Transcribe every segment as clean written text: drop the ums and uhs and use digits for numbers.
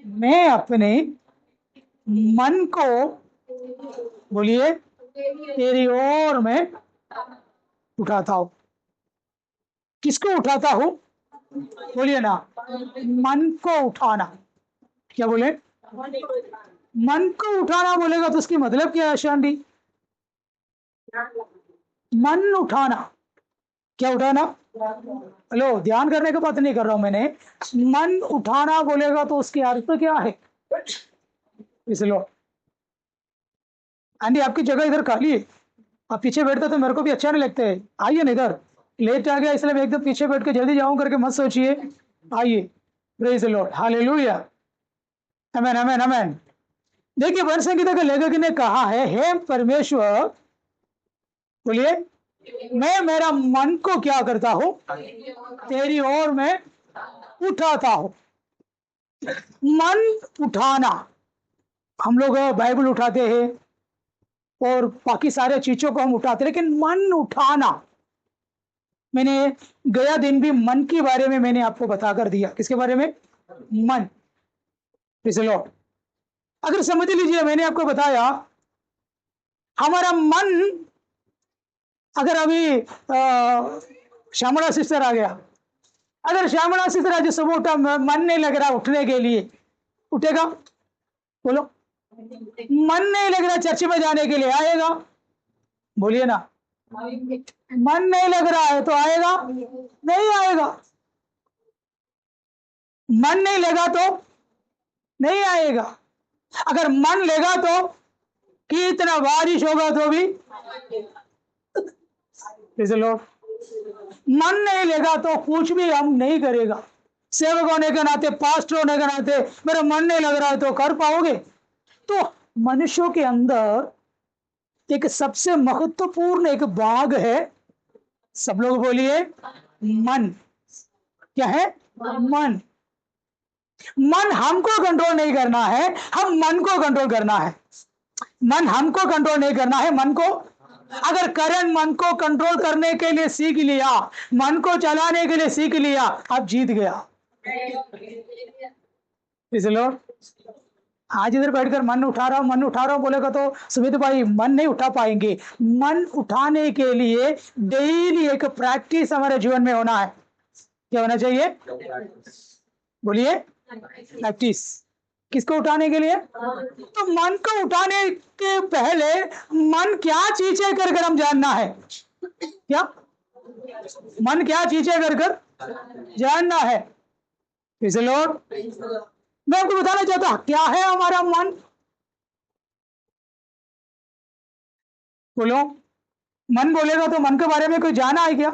मैं अपने मन को, बोलिए, तेरी ओर मैं उठाता हूं। किसको उठाता हूं? बोलिए ना, मन को उठाना। क्या बोले? मन को उठाना बोलेगा तो उसकी मतलब क्या है शांडी? मन उठाना, क्या उठाना? हेलो, ध्यान करने की बात नहीं कर रहा हूं मैंने। मन उठाना बोलेगा तो उसकी अर्थ क्या है? इसलिए आंटी आपकी जगह इधर खाली है, आप पीछे बैठते तो मेरे को भी अच्छा नहीं लगता है। आइए ना इधर, लेट आ गया इसलिए मैं एकदम पीछे बैठ के जल्दी जाऊं करके मत सोचिए। आइए, प्रेज द लॉर्ड, हालेलुया, आमेन आमेन आमेन। देखिए वचन संहिता के लेखक ने कहा है, हे परमेश्वर, बोलिए, मैं मेरा मन को क्या करता हूं? तेरी ओर मैं उठाता हूं। मन उठाना, हम लोग बाइबल उठाते हैं और बाकी सारे चीजों को हम उठाते हैं, लेकिन मन उठाना, मैंने गया दिन भी मन के बारे में मैंने आपको बताकर दिया। किसके बारे में? मन। लो, अगर समझ लीजिए, मैंने आपको बताया हमारा मन, अगर अभी श्यामला सिस्टर आ गया, अगर श्यामला सिस्टर आज सुबह उठा, मन नहीं लग रहा उठने के लिए, उठेगा? बोलो, मन नहीं लग रहा चर्च में जाने के लिए, आएगा? बोलिए ना, मन नहीं लग रहा है तो आएगा? नहीं आएगा। मन नहीं लगा तो नहीं आएगा। अगर मन लेगा तो कितना बारिश होगा तो भी, लोग, मन नहीं लेगा तो कुछ भी हम नहीं करेगा। सेवक होने के नाते, पास्टर होने के नाते, मेरा मन नहीं लग रहा है तो कर पाओगे? तो मनुष्यों के अंदर एक सबसे महत्वपूर्ण एक भाग है, सब लोग बोलिए, मन। क्या है? मन। मन हमको कंट्रोल नहीं करना है, हम मन को कंट्रोल करना है। मन हमको कंट्रोल नहीं करना है, मन को। अगर करंट मन को कंट्रोल करने के लिए सीख लिया, मन को चलाने के लिए सीख लिया, अब जीत गया। इसलिए आज इधर बैठकर मन उठा रहा हूं, मन उठा रहा हूं बोलेगा तो सुमित भाई मन नहीं उठा पाएंगे। मन उठाने के लिए डेली एक प्रैक्टिस हमारे जीवन में होना है। क्या होना चाहिए? बोलिए, प्रैक्टिस। किसको उठाने के लिए? तो मन को उठाने के पहले मन क्या चीज है कर हम जानना है। क्या मन क्या चीज है कर जानना है। इसलिए मैं आपको बताना चाहता हूं क्या है हमारा मन। बोलो, मन बोलेगा तो मन के बारे में कोई जाना है क्या?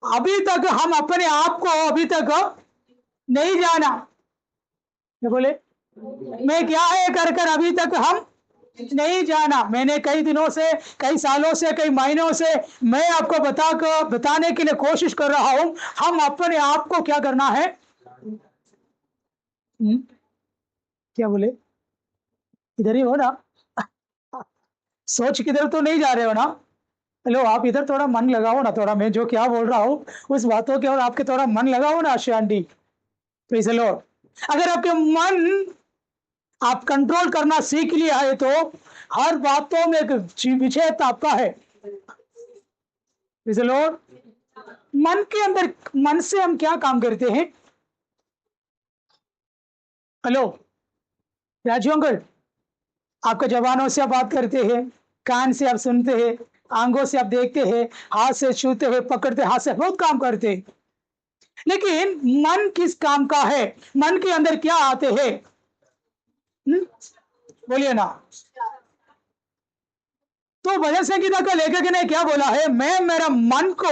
अभी तक हम अपने आप को अभी तक नहीं जाना। क्या बोले? मैं क्या है कर अभी तक हम नहीं जाना। मैंने कई दिनों से, कई सालों से, कई महीनों से मैं आपको बताने के लिए कोशिश कर रहा हूं, हम अपने आप को क्या करना है। क्या बोले? इधर ही हो ना, सोच किधर तो नहीं जा रहे हो ना? हेलो, आप इधर थोड़ा मन लगाओ ना, थोड़ा मैं जो क्या बोल रहा हूँ उस बातों के और आपके थोड़ा मन लगाओ ना आंटी। प्लीज हेलो, अगर आपके मन आप कंट्रोल करना सीख लिया है तो हर बातों में एक विषय आपका है। प्लीज हेलो, मन के अंदर, मन से हम क्या काम करते हैं? हेलो राजू अंकल, आपके जवानों से आप बात करते हैं, कान से आप सुनते हैं, आंखों से आप देखते हैं, हाथ से छूते हैं, पकड़ते, हाथ से बहुत काम करते हैं, लेकिन मन किस काम का है? मन के अंदर क्या आते हैं? बोलिए ना। तो भजन संगीता का लेखक ने क्या बोला है? मैं मेरा मन को,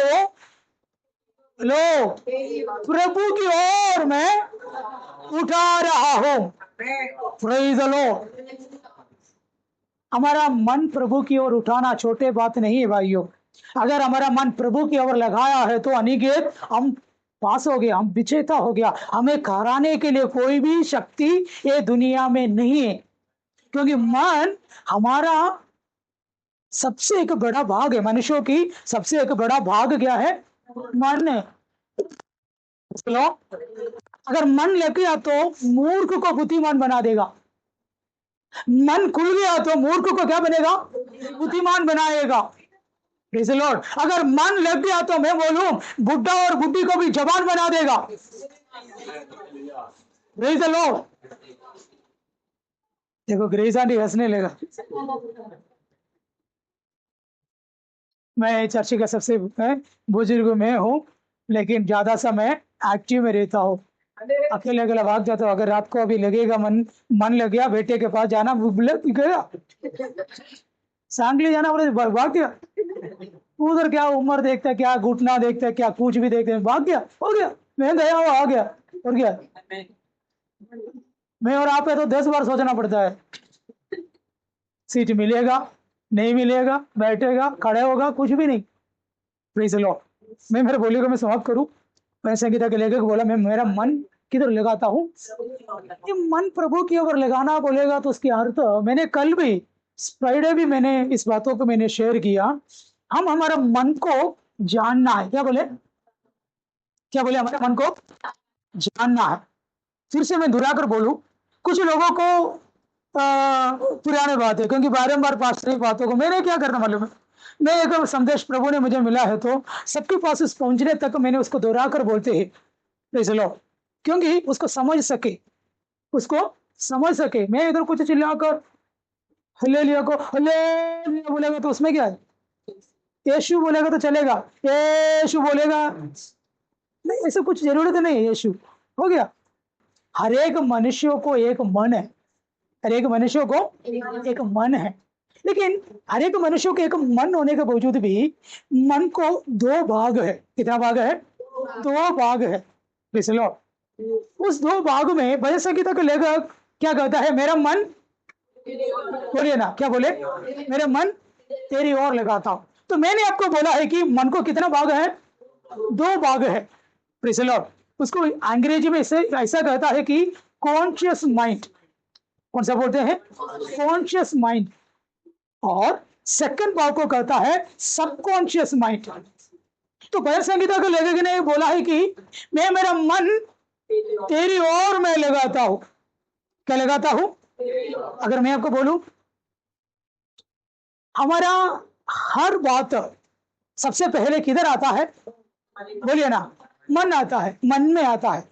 लो, प्रभु की ओर मैं उठा रहा हूं। Praise the Lord. हमारा मन प्रभु की ओर उठाना छोटे बात नहीं है भाइयों। अगर हमारा मन प्रभु की ओर लगाया है तो अनिकेत हम पास हो गया, हम विजेता हो गया। हमें हराने के लिए कोई भी शक्ति ये दुनिया में नहीं है, क्योंकि मन हमारा सबसे एक बड़ा भाग है। मनुष्यों की सबसे एक बड़ा भाग क्या है? मन है। अगर मन लग गया तो मूर्ख को बुद्धिमान बना देगा। मन खुल गया तो मूर्ख को क्या बनेगा? बुद्धिमान बनाएगा। Praise the Lord. अगर मन लग गया तो मैं बोलूं बुढ़ा और बुढ़ी को भी जवान बना देगा। Praise the Lord. देखो ग्रेस आंटी हंसने लगा। मैं चर्च का सबसे बुजुर्ग में हूँ, लेकिन ज्यादा समय एक्टिव में रहता हूँ। अकेले अकेला भाग जाता हूँ। अगर रात को अभी लगेगा मन लग गया बेटे के पास जाना, गया सांगली जाना, बोले भाग गया। उधर क्या उम्र देखता है, क्या घुटना देखता है, क्या कुछ भी देखते हैं, भाग गया, हो गया, मैं गया वो आ गया। और क्या मैं और आप है तो 10 बार सोचना पड़ता है। सीट मिलेगा नहीं मिलेगा, बैठेगा खड़े होगा, कुछ भी नहीं। Praise the Lord. मैं मेरे बोली को मैं समाप्त करूं। मैं संगीता के लेखक बोला मैं मेरा मन किधर लगाता हूँ? ये मन प्रभु की ओर लगाना बोलेगा तो उसकी अर्थ मैंने कल भी फ्राइडे भी मैंने इस बातों को मैंने शेयर किया। हम हमारा मन को जानना है। क्या बोले? क्या बोले? हमारे मन को जानना है। फिर से मैं दोहरा कर बोलूं, कुछ लोगों को पुराने बात है, क्योंकि बारंबार पास्टरी बातों को मैंने क्या करना मालूम है, मैं एक संदेश प्रभु ने मुझे मिला है तो सबके पास उस पहुंचने तक मैंने उसको दोहरा कर बोलते हैं। Praise the Lord. क्योंकि उसको समझ सके, उसको समझ सके। मैं इधर कुछ चिल्लाकर हल्लेलुया को हल्लेलुया बोलेगा तो उसमें क्या है? यीशु बोलेगा तो चलेगा, यीशु बोलेगा नहीं, ऐसा कुछ जरूरत नहीं है। यीशु हो गया। हर एक मनुष्यों को एक मन है। हर एक मनुष्यों को एक मन है, लेकिन हर एक मनुष्यों के एक मन होने के बावजूद भी मन को 2 भाग है। कितना भाग है? 2 भाग है। Praise the Lord. उस 2 भाग में भजन संगीता का लेखक क्या कहता है? मेरा मन, बोलिए ना, क्या बोले? मेरा मन तेरी ओर लगाता हूं। तो मैंने आपको बोला है कि मन को कितना भाग है? 2 भाग है। Praise the Lord. उसको अंग्रेजी में ऐसा कहता है कि कॉन्शियस माइंड। कौन सा बोलते हैं? Conscious mind. और सेकंड भाव को कहता है सबकॉन्शियस माइंड। तो भजन संगीता के लेखक ने बोला है कि मैं मेरा मन तेरी ओर में लगाता हूं। क्या लगाता हूं? अगर मैं आपको बोलूं, हमारा हर बात सबसे पहले किधर आता है? बोलिए ना, मन आता है, मन में आता है।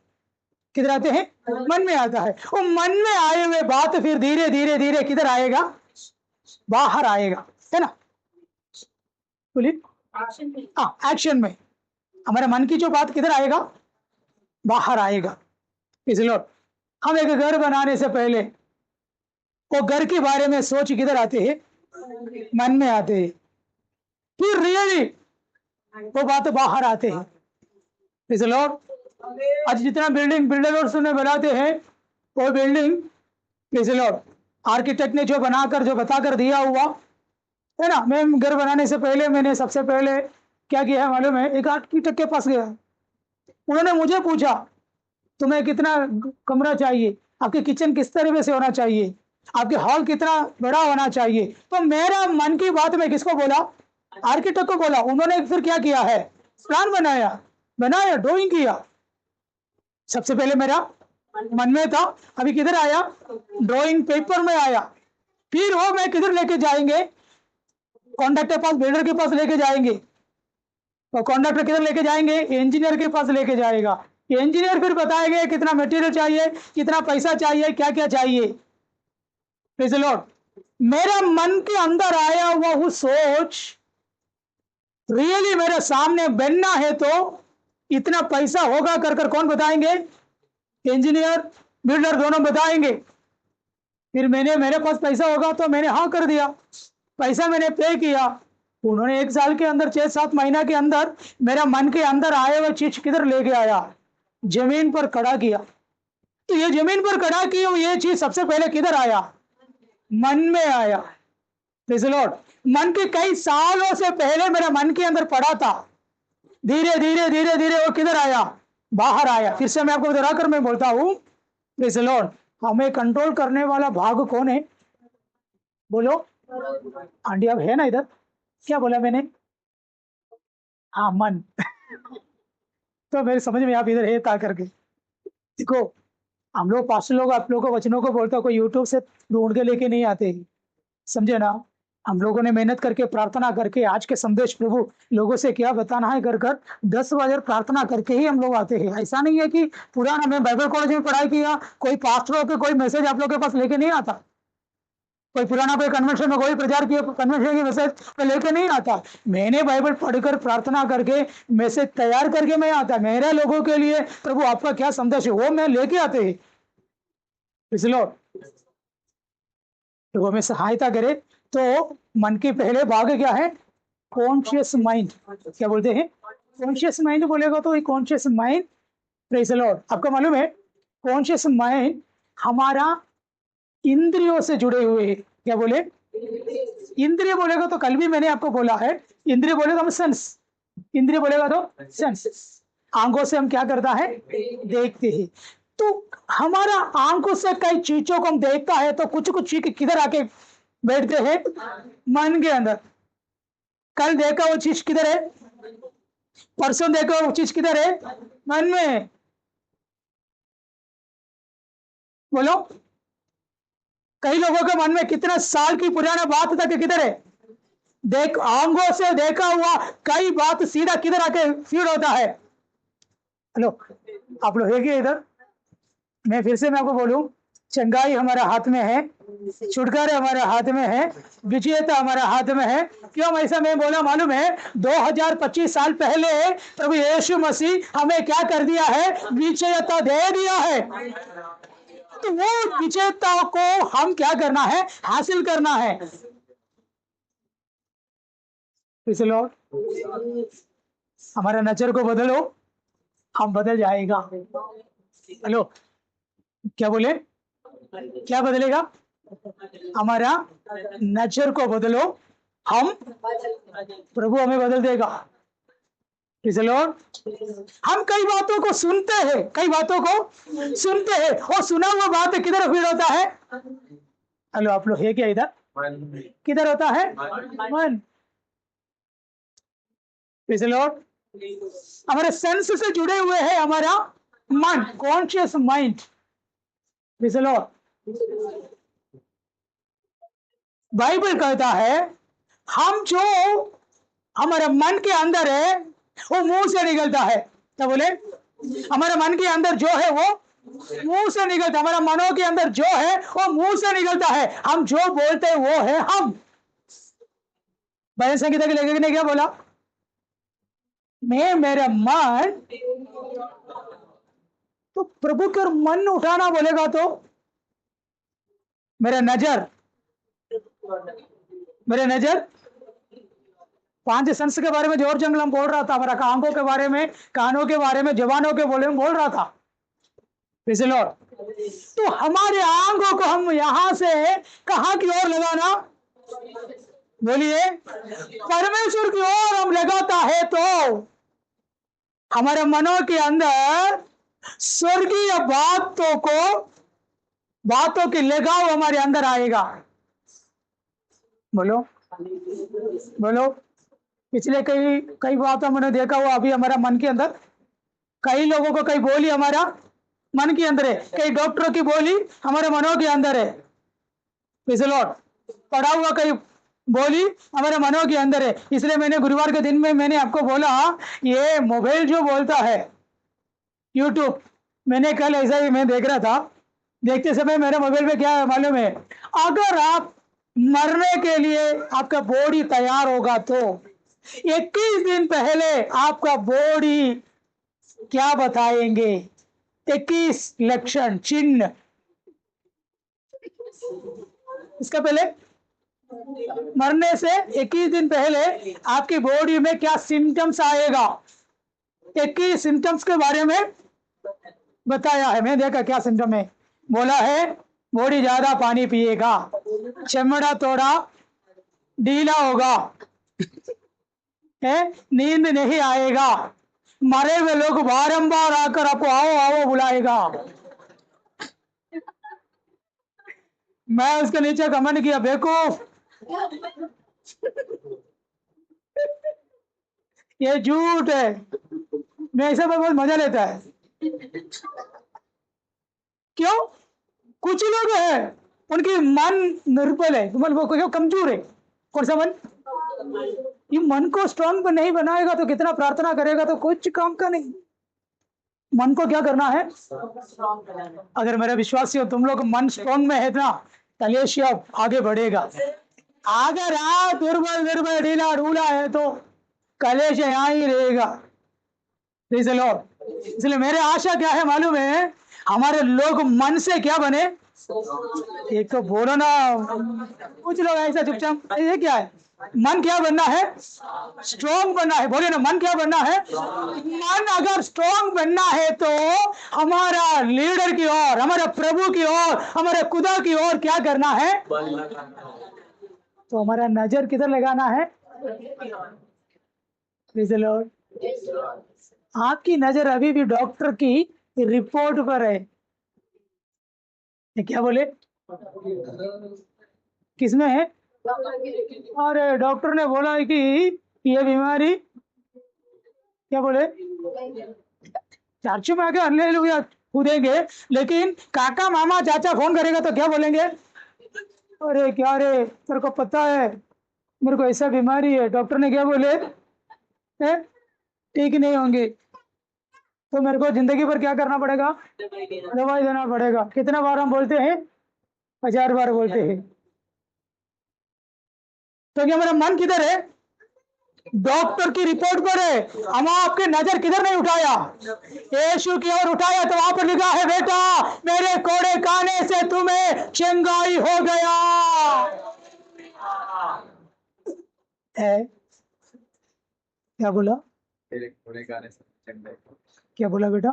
किधर आते हैं? मन में आता है। वो मन में आए हुए बात फिर धीरे धीरे धीरे किधर आएगा? बाहर आएगा, है ना? बोलिए। हाँ, एक्शन में हमारे मन की जो बात किधर आएगा? बाहर आएगा। इसलिए हम एक घर बनाने से पहले वो घर के बारे में सोच किधर आते हैं? मन में आते हैं। फिर रियली वो बात बाहर आते हैं। इसलिए आज जितना बिल्डिंग बिल्डर्स ने बनाते हैं, वो बिल्डिंग इसलिए आर्किटेक्ट ने जो बनाकर जो बताकर दिया हुआ है ना। मैं घर बनाने से पहले मैंने सबसे पहले क्या किया है मालूम है? एक आर्किटेक्ट के पास गया। उन्होंने मुझे पूछा तुम्हें कितना कमरा चाहिए, आपके किचन किस तरीके से होना चाहिए, आपके हॉल कितना बड़ा होना चाहिए। तो मेरा मन की बात मैं किसको बोला? आर्किटेक्ट को बोला। उन्होंने फिर क्या किया है? प्लान बनाया ड्राइंग किया। सबसे पहले मेरा मन में था, अभी किधर आया? ड्राइंग पेपर में आया। फिर वो मैं किधर लेके जाएंगे? कॉन्ट्रैक्टर के पास, बिल्डर के पास लेके जाएंगे। और कॉन्ट्रैक्टर किधर लेके जाएंगे? इंजीनियर के पास लेके जाएगा। इंजीनियर फिर बताएंगे कितना मटेरियल चाहिए, कितना पैसा चाहिए, क्या क्या चाहिए। Praise the Lord. मेरा मन के अंदर आया हुआ वो सोच रियली मेरे सामने बनना है तो इतना पैसा होगा कर कर कौन बताएंगे? इंजीनियर बिल्डर दोनों बताएंगे। फिर मेरे पास पैसा होगा तो मैंने हाँ कर दिया, पैसा मैंने पे किया। उन्होंने 1 साल के अंदर 6-7 महीना के अंदर मेरा मन के अंदर आए हुए चीज किधर लेके आया? जमीन पर खड़ा किया। तो ये जमीन पर खड़ा की ये चीज सबसे पहले किधर आया? मन में आया। Praise the Lord. मन के कई सालों से पहले मेरा मन के अंदर पड़ा था, धीरे धीरे धीरे धीरे वो किधर आया? बाहर आया। फिर से मैं आपको दोहराकर मैं बोलता हूं, प्रेज़ द लॉर्ड। हमें कंट्रोल करने वाला भाग कौन है? बोलो। आंटी अब है ना इधर? क्या बोला मैंने? हाँ, मन। तो मेरे समझ में आप इधर है ता करके। देखो, हम लोग पास्टर लोग आप लोगों को वचनों को बोलता कोई यूट्यूब से ढूंढ के लेके नहीं आते, समझे ना। हम लोगों ने मेहनत करके प्रार्थना करके आज के संदेश प्रभु लोगों से क्या बताना है, घर घर 10 बजे प्रार्थना करके ही हम लोग आते हैं। ऐसा नहीं है कि पुराना मैं बाइबल कॉलेज में पढ़ाई किया, कोई पास्टर होकर कोई मैसेज आप लोग के पास लेके नहीं आता, कोई पुराना कोई कन्वेंशन में कोई प्रचार किया कन्वेंशन की मैसेज पे लेके नहीं आता। मैंने बाइबल पढ़कर प्रार्थना करके मैसेज तैयार करके मैं आता, मेरे लोगों के लिए प्रभु आपका क्या संदेश है वो मैं लेके आते हैं, इसलिए तो हमें सहायता करे। तो मन के पहले भाग क्या है, कॉन्शियस माइंड, क्या बोलते हैं, कॉन्शियस माइंड बोलेगा तो conscious mind, praise the Lord. आपको मालूम है कॉन्शियस माइंड हमारा इंद्रियों से जुड़े हुए हैं। क्या बोले, इंद्रिय बोलेगा तो कल भी मैंने आपको बोला है, इंद्रिय बोलेगा हम सेंस, इंद्रिय बोलेगा तो सेंस। आंखों से हम क्या करता है, देखते हैं। तो हमारा आंखों से कई चीजों को हम देखता है तो कुछ कुछ चीज किधर आके बैठते हैं, मन के अंदर। कल देखा वो चीज किधर है, परसों देखा वो चीज किधर है, मन में। बोलो, कई लोगों के मन में कितना साल की पुराना बात था कि किधर है, देख आंखों से देखा हुआ कई बात सीधा किधर आके फीड होता है। हेलो, आप लोग है क्या इधर? मैं फिर से मैं आपको बोलूं, चंगाई हमारा हाथ में है, छुटकारा हमारे हाथ में है, विजेता हमारा हाथ में है। क्यों ऐसा मैं बोला मालूम है, 2025 साल पहले प्रभु यीशु मसीह हमें क्या कर दिया है, विजेता दे दिया है। तो वो विजेता को हम क्या करना है, हासिल करना है। इसलिए हमारा नजर को बदलो, हम बदल जाएगा। हेलो, क्या बोले, क्या बदलेगा, हमारा नजर को बदलो, हम, प्रभु हमें बदल देगा। लॉर्ड, हम कई बातों को सुनते हैं, कई बातों को सुनते हैं और सुना हुआ बात किधर फीड होता है। हेलो, आप लोग है क्या इधर, किधर होता है, मन। लॉर्ड, हमारे सेंस से जुड़े हुए हैं हमारा मन, कॉन्शियस माइंड। लॉर्ड, बाइबल कहता है हम जो हमारे मन के अंदर है वो मुंह से निकलता है। क्या बोले, हमारे मन के अंदर जो है वो मुंह से निकलता है, हमारा मनों के अंदर जो है वो मुंह से निकलता है। हम जो बोलते हैं वो है हम। भजन संगीता के लेखक ने क्या बोला, मैं मेरा मन, तो प्रभु के और मन उठाना बोलेगा तो मेरा नजर, मेरे नजर 5 सेंस के बारे में जोर जंगल हम बोल रहा था, हमारा आंखों के बारे में, कानों के बारे में, जवानों के बारे में बोल रहा था। लॉर्ड, तो हमारे आंखों को हम यहां से कहां की ओर लगाना, बोलिए, परमेश्वर की ओर हम लगाता है तो हमारे मनों के अंदर स्वर्गीय बातों की लगाव हमारे अंदर आएगा। बोलो, बोलो। पिछले कई बातों मैंने देखा हुआ, अभी हमारा मन के अंदर कई लोगों को कई बोली हमारा मन के अंदर है, कई डॉक्टरों की बोली हमारे मनों के अंदर है। लॉर्ड, पढ़ा हुआ कई बोली हमारे मनों के अंदर है। इसलिए मैंने गुरुवार के दिन में मैंने आपको बोला, ये मोबाइल जो बोलता है यूट्यूब, मैंने कल ऐसा ही मैं देख रहा था, देखते समय मेरे मोबाइल में क्या मालूम है, अगर आप मरने के लिए आपका बॉडी तैयार होगा तो 21 दिन पहले आपका बॉडी क्या बताएंगे, 21 लक्षण चिन्ह। इसका पहले मरने से 21 दिन पहले आपकी बॉडी में क्या सिम्टम्स आएगा, 21 सिम्टम्स के बारे में बताया है। मैं देखा क्या सिम्टम है, बोला है बॉडी ज्यादा पानी पिएगा, चमड़ा थोड़ा ढीला होगा, नींद नहीं आएगा, मरे हुए लोग बारंबार आकर आपको आओ आओ बुलाएगा। मैं उसके नीचे कमेंट किया, बेवकूफ, ये झूठ है। मैं ऐसे में बहुत मजा लेता है। क्यों? कुछ लोग हैं उनकी मन निर्बल है, मन वो क्यों कमजोर है। कौन सा मन? ये मन को स्ट्रांग नहीं बनाएगा तो कितना प्रार्थना करेगा तो कुछ काम का नहीं। मन को क्या करना है? अगर मेरे विश्वासी हो तुम लोग मन स्ट्रांग में है ना, कलेशिया आगे बढ़ेगा। अगर आप दुर्बल दुर्बल ढीला ढूला है तो कलेश यहाँ ही रहेगा। Praise the Lord. इसलिए मेरे आशा क्या है मालूम है, हमारे लोग मन से क्या बने। एक तो बोलो ना, कुछ लोग ऐसा चुपचाप, ये क्या है? मन क्या बनना है? स्ट्रॉन्ग बनना है। बोलिए ना, मन क्या बनना है? मन अगर स्ट्रॉन्ग बनना है तो हमारा लीडर की ओर, हमारे प्रभु की ओर, हमारे खुदा की ओर क्या करना है? तो हमारा नजर किधर लगाना है? Praise the Lord. आपकी नजर अभी भी डॉक्टर की रिपोर्ट पर है। क्या बोले? किसमें है? अरे डॉक्टर ने बोला है कि ये बीमारी, क्या बोले, चर्च में आके हालेलुया कूदेंगे, लेकिन काका मामा चाचा फोन करेगा तो क्या बोलेंगे? अरे क्या रे, तेरे को पता है मेरे को ऐसा बीमारी है, डॉक्टर ने क्या बोले, ठीक नहीं होंगे, तो मेरे को जिंदगी भर क्या करना पड़ेगा? दवाई देना पड़ेगा। कितना बार हम बोलते हैं? 1000 बार बोलते हैं। तो क्या मेरा मन किधर है? डॉक्टर की रिपोर्ट पर है। हम आपके नजर किधर नहीं उठाया? यीशु की ओर उठाया तो वहां पर लिखा है, बेटा मेरे कोड़े खाने से तुम्हें चंगाई हो गया है। क्या बोला? तेरे कोड़े खाने से चंगाई। क्या बोला बेटा?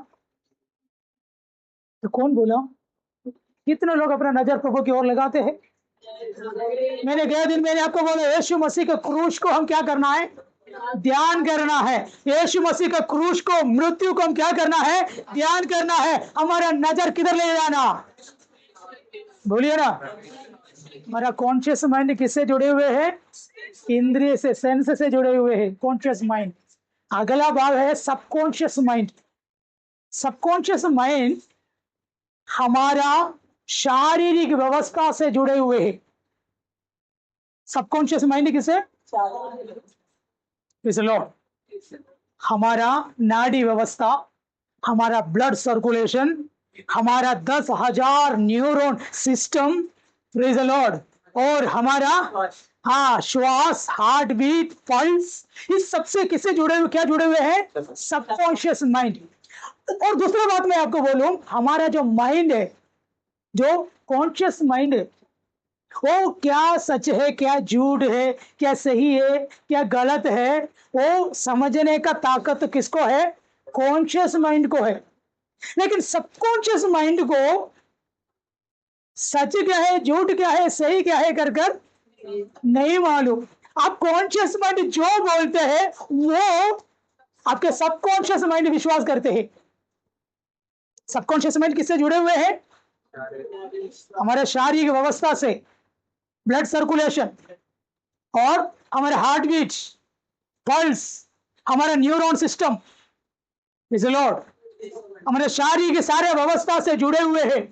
तो कौन बोला? कितने लोग अपना नजर प्रभु की ओर लगाते हैं? मैंने गए दिन मैंने आपको बोला, यीशु मसीह के क्रूस को हम क्या करना है? ध्यान करना है। यीशु मसीह का क्रूस को, मृत्यु को हम क्या करना है? ध्यान करना है। हमारा नजर किधर ले जाना? बोलिए ना। हमारा कॉन्शियस माइंड किससे जुड़े हुए हैं? इंद्रिय से, सेंस से जुड़े हुए हैं कॉन्शियस माइंड। अगला भाग है सबकॉन्शियस माइंड। सबकॉन्शियस माइंड हमारा शारीरिक व्यवस्था से जुड़े हुए हैं। सबकॉन्शियस माइंड किसे? लॉर्ड। हमारा नाड़ी व्यवस्था, हमारा ब्लड सर्कुलेशन, हमारा 10,000 neuron system, praise the Lord, और हमारा श्वास, हार्ट बीट, पल्स, इस सबसे किससे जुड़े हुए, क्या जुड़े हुए हैं? Subconscious mind. और दूसरा बात मैं आपको बोलूं, हमारा जो माइंड है, जो कॉन्शियस माइंड है, वो क्या सच है, क्या झूठ है, क्या सही है, क्या गलत है, वो समझने का ताकत किसको है? कॉन्शियस माइंड को है। लेकिन सबकॉन्शियस माइंड को सच क्या है, झूठ क्या है, सही क्या है कर कर नहीं मालूम। आप कॉन्शियस माइंड जो बोलते हैं वो आपके सबकॉन्शियस माइंड विश्वास करते हैं। सबकॉन्शियस माइंड किससे जुड़े हुए हैं? हमारे शारीरिक व्यवस्था से, ब्लड सर्कुलेशन, और हमारे हार्ट बीट, पल्स, हमारा न्यूरॉन सिस्टम, लॉर्ड, हमारे शारीरिक सारे व्यवस्था से जुड़े हुए हैं।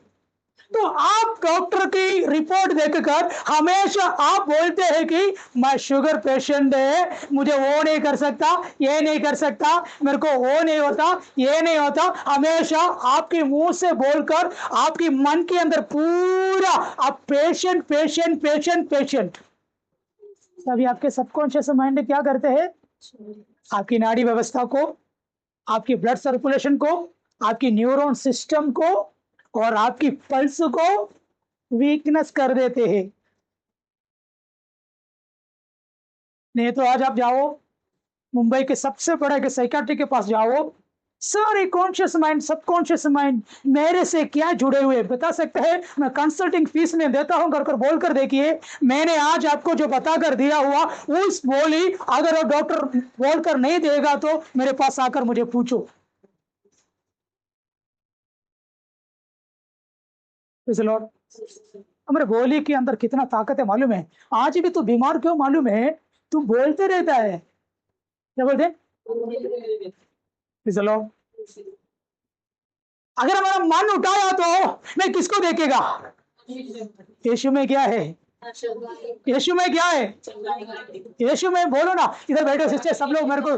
तो आप डॉक्टर की रिपोर्ट देखकर हमेशा आप बोलते हैं कि मैं शुगर पेशेंट है, मुझे वो नहीं कर सकता, ये नहीं कर सकता, मेरे को वो नहीं होता, ये नहीं होता। हमेशा आपके मुंह से बोलकर आपकी मन के अंदर पूरा आप पेशेंट पेशेंट पेशेंट पेशेंट। तभी आपके सबकॉन्शियस माइंड क्या करते हैं? आपकी नाड़ी व्यवस्था को, आपकी ब्लड सर्कुलेशन को, आपकी न्यूरॉन सिस्टम को और आपकी पल्स को वीकनेस कर देते हैं। नहीं तो आज आप जाओ मुंबई के सबसे बड़े के साइकियाट्रिस्ट के पास जाओ, सारे कॉन्शियस माइंड, सबकॉन्शियस माइंड मेरे से क्या जुड़े हुए बता सकते हैं। मैं कंसल्टिंग फीस में देता हूं, कर बोलकर देखिए, मैंने आज आपको जो बताकर दिया हुआ उस बोली अगर वो डॉक्टर बोलकर नहीं देगा तो मेरे पास आकर मुझे पूछो। लॉर्ड, हमारे बोली के अंदर कितना ताकत है मालूम है। आज भी तू बीमार क्यों मालूम है? तू बोलते रहता है। क्या बोलते? लॉर्ड, अगर हमारा मन उठाया तो मैं किसको देखेगा? यीशु में क्या है? यीशु में क्या है? यीशु में बोलो ना। इधर बैठो सिस्टर, सब लोग मेरे को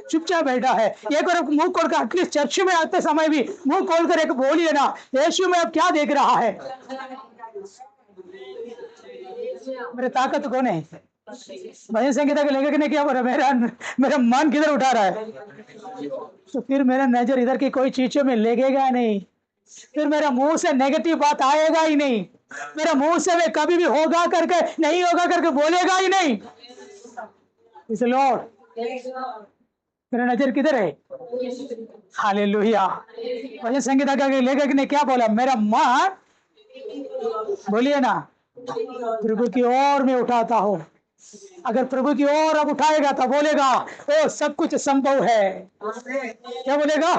चुपचाप बैठा है। एक और मुंह खोल कर, एटलीस्ट चर्च में आते समय भी मुंह खोल कर एक बोलिए ना, यीशु में अब क्या देख रहा है? मेरे ताकत कौन है? भजन संगीता के लेखक ने क्या बोला? मेरा मेरा मन किधर उठा रहा है, तो फिर मेरा नजर इधर की कोई चीजों में लगेगा नहीं, फिर मेरा मुंह से नेगेटिव बात आएगा ही नहीं, मेरा मुंह से वे कभी भी होगा करके नहीं होगा करके बोलेगा ही नहीं। इस लॉर्ड, मेरा नजर किधर है? हालेलुया। भजन संगीता के लेखक ने क्या बोला? मेरा मन, बोलिए ना, प्रभु की ओर में उठाता हूं। अगर प्रभु की ओर अब उठाएगा तो बोलेगा ओ सब कुछ संभव है। क्या बोलेगा?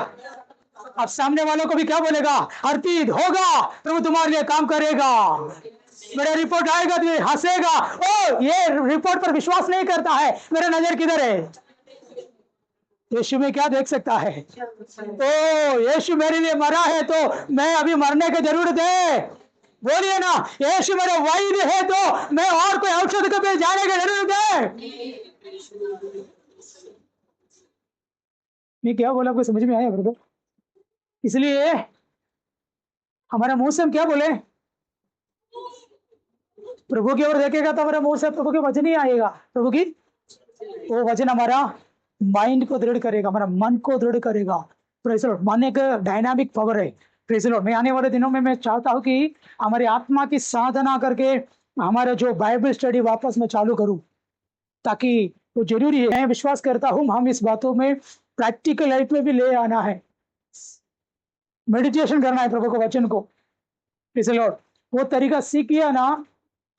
अब सामने वालों को भी क्या बोलेगा? अर्पित होगा, प्रभु तुम्हारे लिए काम करेगा। मेरा रिपोर्ट आएगा तो ये हंसेगा, ओ ये रिपोर्ट पर विश्वास नहीं करता है, मेरा नजर किधर है? यीशु में क्या देख सकता है? ओ यीशु मेरे लिए मरा है तो मैं अभी मरने की जरूरत है। बोलिए ना, यीशु मेरा वैद्य है तो मैं और कोई औषध के पे जाने की जरूरत है। मैं क्या बोला, आपको समझ में आया ब्रदर? इसलिए हमारे मुंह से हम क्या बोले? प्रभु की ओर देखेगा तो हमारे मुंह से प्रभु के वचन ही आएगा। प्रभु की वो वचन हमारा माइंड को दृढ़ करेगा, हमारा मन को दृढ़ करेगा। Praise the Lord. मन एक डायनामिक पावर है। Praise the Lord. मैं आने वाले दिनों में मैं चाहता हूं कि हमारी आत्मा की साधना करके हमारा जो बाइबल स्टडी वापस मैं चालू करूं, ताकि वो जरूरी है। मैं विश्वास करता हूं हम इस बातों में प्रैक्टिकल लाइफ में भी ले आना है, मेडिटेशन करना है प्रभु के वचन को। Praise the Lord. वो तरीका सीख लिया ना,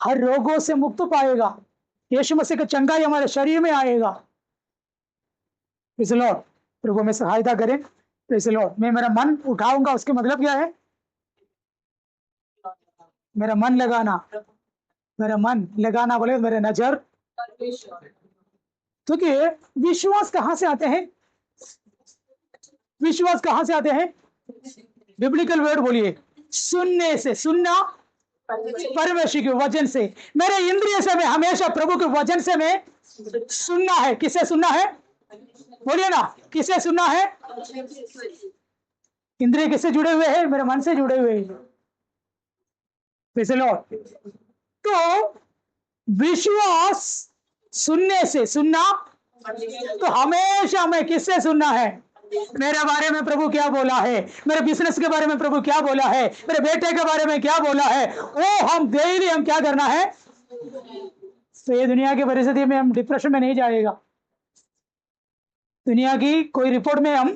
हर रोगों से मुक्त पाएगा। यीशु मसीह का चंगाई हमारे शरीर में आएगा। Praise the Lord. प्रभु में सहायता करें। Praise the Lord. मैं मेरा मन उठाऊंगा, उसके मतलब क्या है? मेरा मन लगाना, मेरा मन लगाना बोले मेरे नजर। क्योंकि विश्वास कहां से आते हैं? विश्वास कहां से आते हैं? बिब्लिकल वर्ड बोलिए, सुनने से। सुनना परमेश्वर के वचन से। मेरे इंद्रिय से मैं हमेशा प्रभु के वचन से मैं सुनना है। किससे सुनना है? बोलिए ना, किससे सुनना है? इंद्रिय किससे जुड़े हुए हैं? मेरे मन से जुड़े हुए हैं। Praise the Lord. तो विश्वास सुनने से। सुनना तो हमेशा मैं किससे सुनना है? मेरे बारे में प्रभु क्या बोला है, मेरे बिजनेस के बारे में प्रभु क्या बोला है, मेरे बेटे के बारे में क्या बोला है, वो हम डेली हम क्या करना है? तो ये दुनिया की परिस्थिति में हम डिप्रेशन में नहीं जाएगा। दुनिया की कोई रिपोर्ट में हम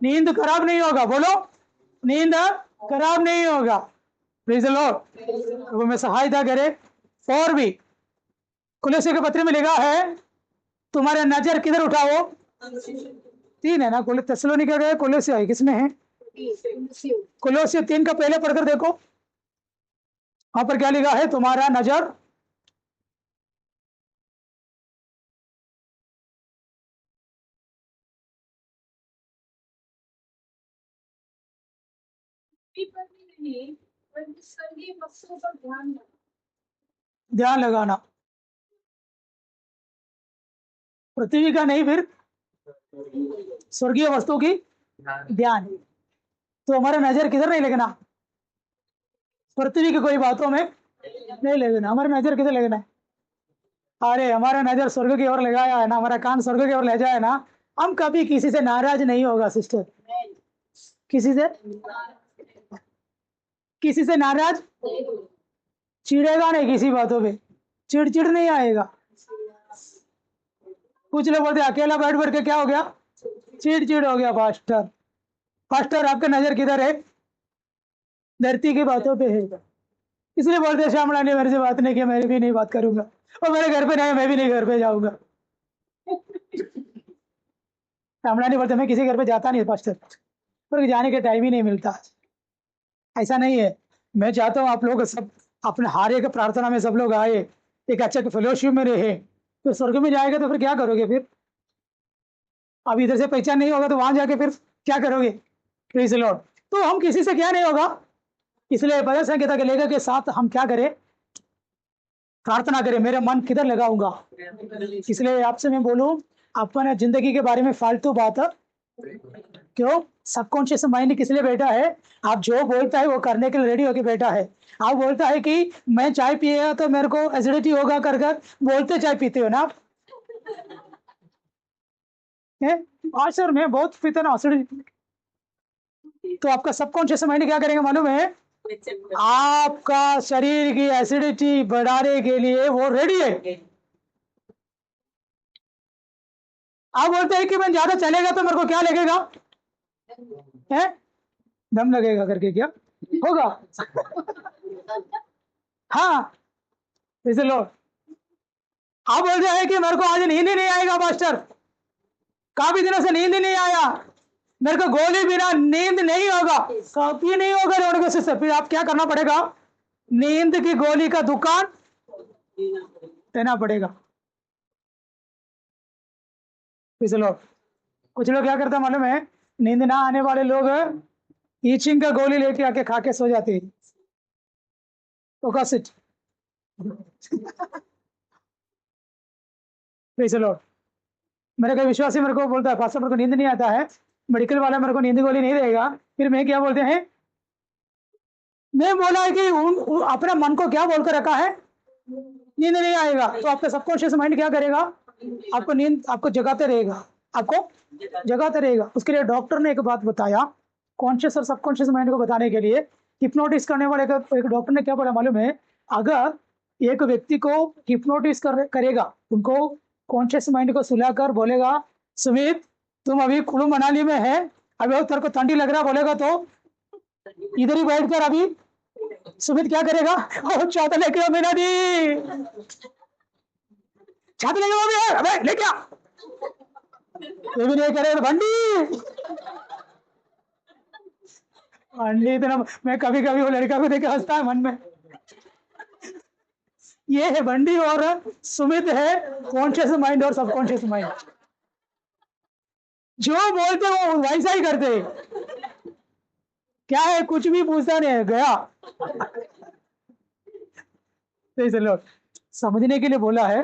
नींद खराब नहीं होगा। बोलो, नींद खराब नहीं होगा। Praise the Lord. वो में सहायता करे। और भी कुलस्सी के पत्र में लिखा है, तुम्हारे नजर किधर उठाओ? 3 है ना, थिस्सलुनीके गए, कुलस्सी है, किसमें है? कुलस्सी 3 का पहले पढ़कर देखो, वहां पर क्या लिखा है? तुम्हारा नजर ध्यान लगाना, पृथ्वी का नहीं, फिर स्वर्गीय वस्तु की ध्यान। तो हमारा नजर किधर नहीं लगना? पृथ्वी की कोई बातों में नहीं लगना। हमारा नजर किधर लगना है? अरे हमारा नजर स्वर्ग की ओर लगाया है ना, हमारा कान स्वर्ग की ओर ले जाए ना, हम कभी किसी से नाराज नहीं होगा सिस्टर। किसी से नाराज चिड़ेगा नहीं, किसी बातों पे चिड़चिड़ नहीं आएगा। कुछ लोग बोलते अकेला बैठ बैठ के क्या हो गया? चिड़चिड़ हो गया। पास्टर आपका नजर किधर है? धरती की बातों पे है। इसलिए बोलते श्यामला ने मेरे से बात नहीं किया, मैं भी नहीं बात करूंगा, और मेरे घर पे नहीं, मैं भी नहीं घर पे जाऊंगा। श्यामला ने बोलते मैं किसी घर पे जाता नहीं पास्टर, पर जाने के टाइम ही नहीं मिलता। ऐसा नहीं है। मैं चाहता हूँ आप लोग सब अपने हर एक प्रार्थना में सब लोग आए, एक अच्छा फेलोशिप में रहे। तो स्वर्ग में जाएगा तो फिर क्या करोगे? फिर अब इधर से पहचान नहीं होगा तो वहां जाके फिर क्या करोगे? Praise the Lord. तो हम किसी से क्या नहीं होगा। इसलिए भजन संगीता के लेखक के साथ हम क्या करें, प्रार्थना करें, मेरा मन किधर लगाऊंगा। इसलिए आपसे मैं बोलूं, अपने जिंदगी के बारे में फालतू बात क्यों, सबकॉन्शियस माइंड किस लिए बैठा है, आप जो बोलता है वो करने के लिए रेडी होके बैठा है। आप बोलता है कि मैं चाय पिएगा तो मेरे को एसिडिटी होगा कर कर बोलते चाय पीते हो ना आप। हाँ सर मैं बहुत पीता ना एसिडिटी। तो आपका सबकॉन्शियस माइंड क्या करेंगे मालूम है, आपका शरीर की एसिडिटी बढ़ाने के लिए वो रेडी है। आप बोलते हैं कि मैं ज्यादा चलेगा तो मेरे को क्या लगेगा, है दम लगेगा करके क्या होगा। हाँ इसे लो, आप बोलते हैं कि मेरे को आज नींद ही नहीं आएगा मास्टर, काफी दिनों से नींद ही नहीं आया, मेरे को गोली बिना नींद नहीं होगा, कभी नहीं होगा रोड से। फिर आप क्या करना पड़ेगा, नींद की गोली का दुकान देना पड़ेगा। इसे लो, कुछ लोग क्या करते हैं मालूम है, नींद ना आने वाले लोग ईचिंग का गोली लेके आके खा के सो जाते हैं। ऑपोजिट। प्लीज लो, मेरे का विश्वासी मेरे को बोलता है पास्टर मेरे को नींद नहीं आता है, मेडिकल वाला मेरे को नींद गोली नहीं देगा, फिर मैं क्या बोलते हैं, मैं बोला है कि अपने मन को क्या बोलकर रखा है, नींद नहीं आएगा। तो आपका सबकॉन्शियस माइंड क्या करेगा, आपको नींद आपको जगाते रहेगा, आपको जगाते रहेगा। उसके लिए डॉक्टर ने एक बात बताया, कॉन्शियस और सबकॉन्शियस माइंड को बताने के लिए हिप्नोटिस करने वाले एक डॉक्टर ने क्या बोला मालूम है, अगर एक व्यक्ति को हिप्नोटिस करेगा, उनको कॉन्शियस माइंड को सुलाकर बोलेगा सुमित तुम अभी कुल्लू मनाली में है, अभी तेरे को ठंडी लग रहा बोलेगा तो इधर ही बैठ कर अभी सुमित क्या करेगा, छाता लेके आओ मीना दी, छाता लेके आओ भी, अबे लेके आ, ये भी नहीं करे भंडी भंडी। तो मैं कभी कभी वो लड़का को देख के हंसता है मन में, ये है बंडी और सुमित है कॉन्शियस माइंड और सबकॉन्शियस माइंड, जो बोलते वो वैसा ही करते, क्या है कुछ भी पूछता नहीं है गया। तो चलो समझने के लिए बोला है,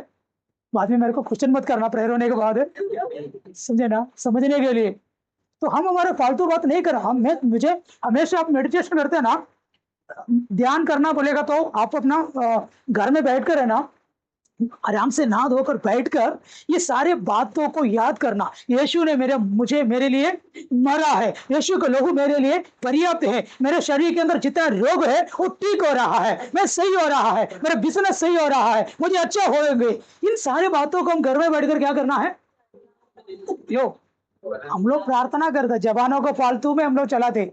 बाद में मेरे को क्वेश्चन मत करना प्रेयर होने के बाद, समझे ना, समझने के लिए। तो हम हमारे फालतू बात नहीं कर, हम मुझे हमेशा आप मेडिटेशन करते हैं ना, ध्यान करना बोलेगा तो आप अपना घर में बैठ कर है ना, आराम से नहा धोकर बैठकर ये सारे बातों को याद करना, यीशु ने मेरे लिए मरा है, यीशु का लहू मेरे लिए पर्याप्त है, मेरे शरीर के अंदर जितना रोग है वो ठीक हो रहा है, मैं सही हो रहा है, मेरा बिजनेस सही हो रहा है, मुझे अच्छा होंगे। इन सारे बातों को हम घर में बैठकर क्या करना है, लो हम लोग प्रार्थना करते, जवानों को फालतू में हम लोग चलाते,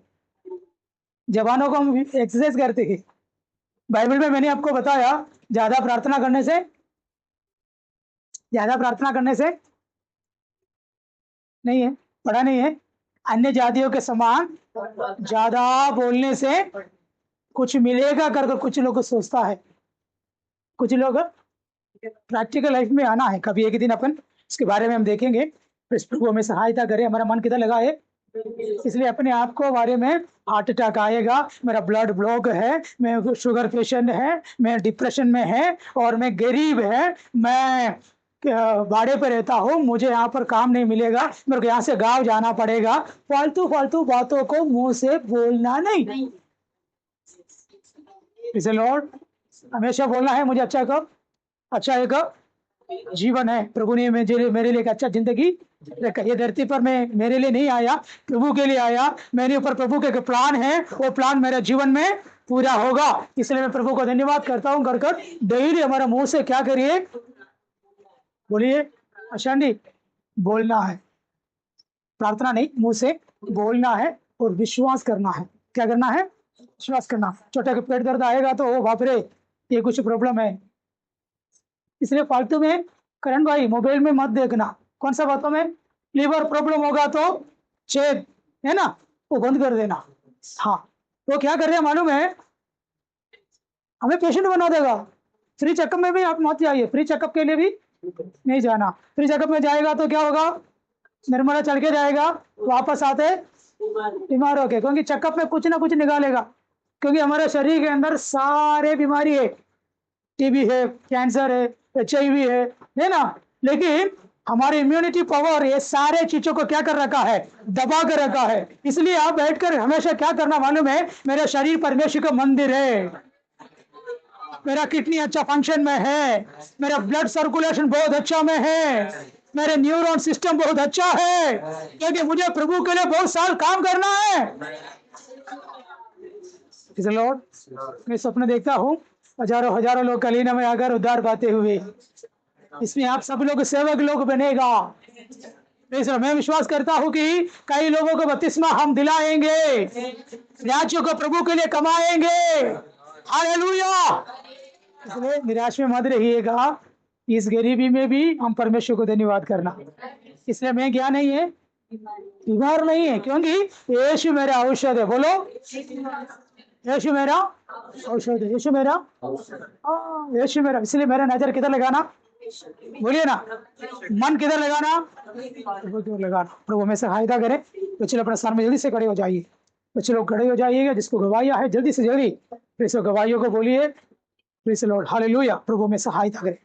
जवानों को हम एक्सरसाइज करते हैं। बाइबल में मैंने आपको बताया ज्यादा प्रार्थना करने से नहीं है, पढ़ा नहीं है, अन्य जातियों के समान ज्यादा बोलने से कुछ मिलेगा करके कुछ लोग सोचता है, कुछ लोग प्रैक्टिकल लाइफ में आना है कभी एक दिन, अपन इसके बारे में हम देखेंगे। प्रभु हमें सहायता करे, हमारा मन किधर लगा है, इसलिए अपने आप को बारे में हार्ट अटैक आएगा, मेरा ब्लड ब्लॉक है, मैं शुगर पेशेंट है, मैं डिप्रेशन में है, और मैं गरीब है, मैं भाड़े पर रहता हूँ, मुझे यहाँ पर काम नहीं मिलेगा, मेरे को यहाँ से गांव जाना पड़ेगा, फालतू फालतू बातों को मुंह से बोलना नहीं। इसे लॉर्ड हमेशा बोलना है मुझे अच्छा एक जीवन है, प्रभु ने मेरे लिए एक अच्छा जिंदगी रखा, ये धरती पर मैं मेरे लिए नहीं आया, प्रभु के लिए आया, मेरे ऊपर प्रभु के प्लान है, वो प्लान मेरे जीवन में पूरा होगा। इसलिए मैं प्रभु को धन्यवाद करता हूँ कर डेली हमारा मुंह से क्या करिए, बोलिए अशांति, बोलना है, प्रार्थना नहीं, मुंह से बोलना है और विश्वास करना है। क्या करना है, विश्वास करना। छोटे का पेट दर्द आएगा तो ओ बाप रे ये कुछ प्रॉब्लम है, इसलिए फालतू में करण भाई मोबाइल में मत देखना। कौन सा बातों में, लीवर प्रॉब्लम होगा तो छेद है ना वो बंद कर देना। हाँ तो क्या कर रहे हैं मालूम है, हमें पेशेंट बना देगा। फ्री चेकअप में भी आप मत जाइए, फ्री चेकअप के लिए भी नहीं जाना। फ्री चेकअप में जाएगा तो क्या होगा, निर्मला चढ़ के जाएगा, वापस आते बीमार होके, क्योंकि चेकअप में कुछ ना कुछ निकालेगा, क्योंकि हमारे शरीर के अंदर सारे बीमारी है, टीबी है, कैंसर है, HIV है ना। लेकिन हमारी इम्यूनिटी पावर ये सारे चीजों को क्या कर रखा है, दबा कर रखा है। इसलिए आप बैठकर हमेशा क्या करना मालूम है, मेरा शरीर परमेश्वर का मंदिर है, मेरा किडनी अच्छा फंक्शन में है, मेरा ब्लड सर्कुलेशन बहुत अच्छा में है, मेरे न्यूरॉन सिस्टम बहुत अच्छा है, क्योंकि मुझे प्रभु के लिए बहुत साल काम करना है। लॉर्ड, मैं सपने देखता हूँ हजारों हजारों लोग कलीना में आकर उद्धार पाते हुए, इसमें आप सब लोग सेवक लोग बनेगा। इसलिए मैं विश्वास करता हूँ कि कई लोगों को बपतिस्मा हम दिलाएंगे, राज्य को प्रभु के लिए कमाएंगे। हालेलुया। इसलिए निराश में मत रहिएगा, इस गरीबी में भी हम परमेश्वर को धन्यवाद करना। इसलिए मैं क्या नहीं है, बीमार नहीं है, क्योंकि यीशु मेरा औषध है। बोलो, यीशु मेरा औषध है, यीशु मेरा, यीशु मेरा। इसलिए मेरा नजर किधर लगाना, बोलिए ना, मन किधर लगाना, प्रभु की ओर लगाना। प्रभु हमें सहायता करे। तो चलो अपने स्थान में जल्दी से खड़े हो जाइए, बच्चे लोग खड़े हो जाइएगा, जिसको गवाहियां है जल्दी से जल्दी फिर से गवाहियों को बोलिए। Praise the Lord, hallelujah. प्रभु में सहायता करे।